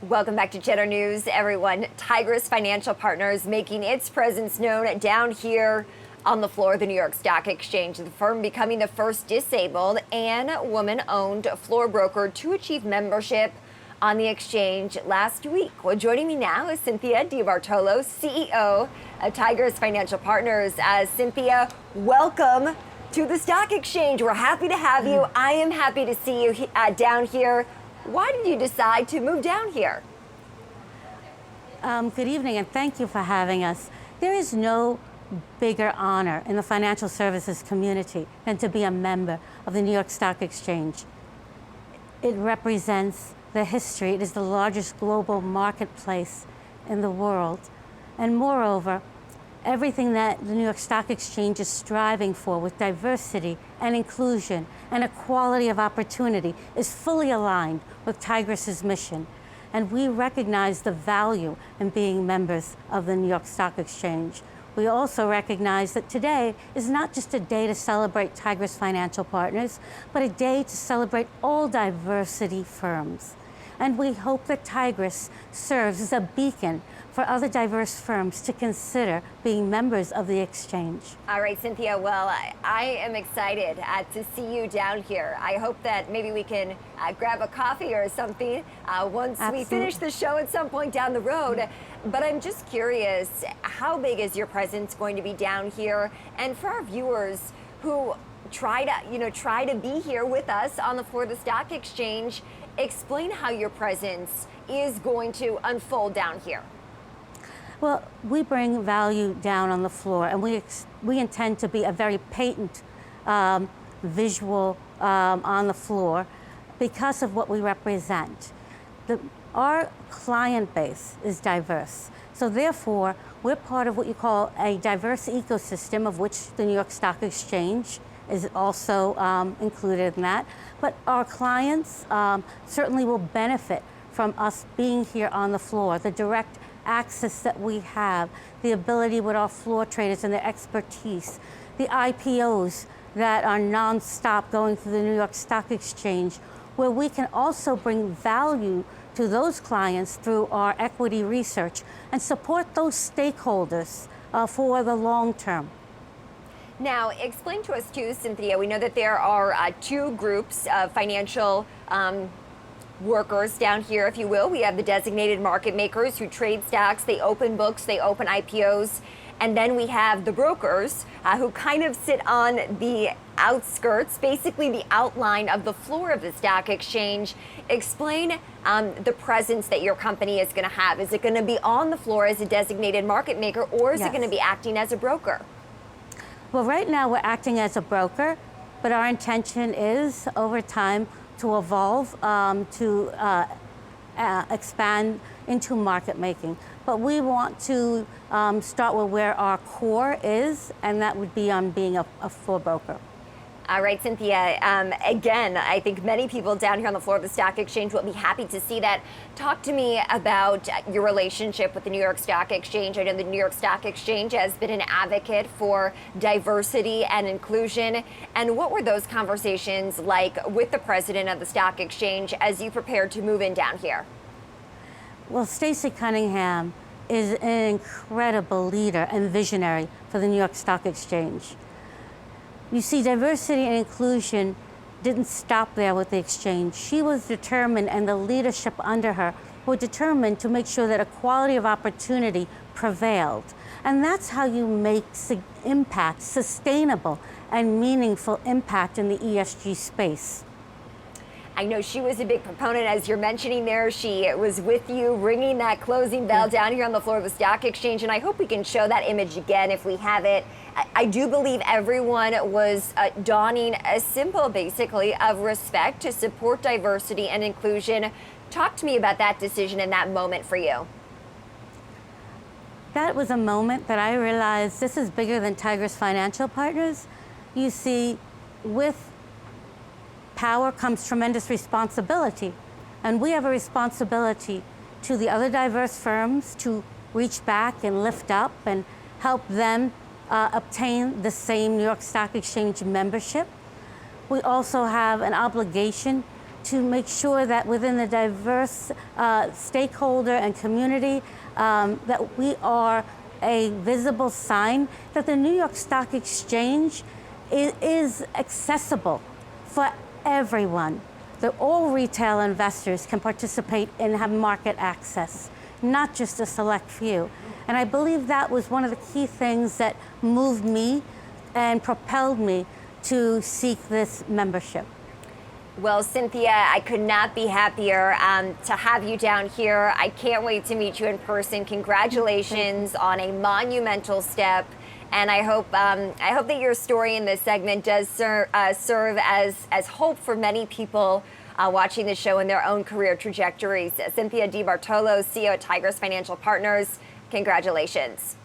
Welcome back to Cheddar News, everyone. Tigress Financial Partners making its presence known down here on the floor of the New York Stock Exchange. The firm becoming the first disabled and woman-owned floor broker to achieve membership on the exchange last week. Well, joining me now is Cynthia DiBartolo, CEO of Tigress Financial Partners. Cynthia, welcome to the stock exchange. We're happy to have you. I am happy to see you down here. Why did you decide to move down here? Good evening, and thank you for having us. There is no bigger honor in the financial services community than to be a member of the New York Stock Exchange. It represents the history. It is the largest global marketplace in the world. And moreover, everything that the New York Stock Exchange is striving for with diversity and inclusion and equality of opportunity is fully aligned with Tigress's mission. And we recognize the value in being members of the New York Stock Exchange. We also recognize that today is not just a day to celebrate Tigress Financial Partners, but a day to celebrate all diversity firms. And we hope that Tigress serves as a beacon for other diverse firms to consider being members of the exchange. All right, Cynthia, well, I am excited to see you down here. I hope that maybe we can grab a coffee or something once we finish the show at some point down the road. But I'm just curious, how big is your presence going to be down here? And for our viewers who try to be here with us on the floor of the stock exchange, explain how your presence is going to unfold down here. Well, we bring value down on the floor, and we intend to be a very patent visual on the floor because of what we represent. Our client base is diverse, so therefore we're part of what you call a diverse ecosystem, of which the New York Stock Exchange is also included in that. But our clients certainly will benefit from us being here on the floor, the direct access that we have, the ability with our floor traders and their expertise, the IPOs that are nonstop going through the New York Stock Exchange, where we can also bring value to those clients through our equity research and support those stakeholders for the long term. Now, explain to us too, Cynthia, we know that there are two groups of financial workers down here, if you will. We have the designated market makers who trade stocks, they open books, they open IPOs, and then we have the brokers who kind of sit on the outskirts, basically the outline of the floor of the stock exchange. Explain the presence that your company is going to have. Is it going to be on the floor as a designated market maker, or is it going to be acting as a broker? Well, right now we're acting as a broker, but our intention is over time to evolve, to expand into market making. But we want to start with where our core is, and that would be on being a floor broker. All right, Cynthia, again, I think many people down here on the floor of the stock exchange will be happy to see that. Talk to me about your relationship with the New York Stock Exchange. I know the New York Stock Exchange has been an advocate for diversity and inclusion. And what were those conversations like with the president of the stock exchange as you prepared to move in down here? Well, Stacey Cunningham is an incredible leader and visionary for the New York Stock Exchange. You see, diversity and inclusion didn't stop there with the exchange. She was determined, and the leadership under her were determined to make sure that equality of opportunity prevailed. And that's how you make impact, sustainable and meaningful impact in the ESG space. I know she was a big proponent, as you're mentioning there. She was with you ringing that closing bell down here on the floor of the stock exchange, and I hope we can show that image again if we have it. I do believe everyone was donning a symbol, basically, of respect to support diversity and inclusion. Talk to me about that decision and that moment for you. That was a moment that I realized this is bigger than Tigress Financial Partners. You see, with power comes tremendous responsibility, and we have a responsibility to the other diverse firms to reach back and lift up and help them obtain the same New York Stock Exchange membership. We also have an obligation to make sure that within the diverse stakeholder and community, that we are a visible sign that the New York Stock Exchange is accessible for everyone, that all retail investors can participate and have market access, not just a select few. And I believe that was one of the key things that moved me and propelled me to seek this membership. Well, Cynthia, I could not be happier to have you down here. I can't wait to meet you in person. Congratulations on a monumental step. And I hope that your story in this segment does serve as hope for many people watching the show in their own career trajectories. Cynthia DiBartolo, CEO at Tigress Financial Partners, congratulations.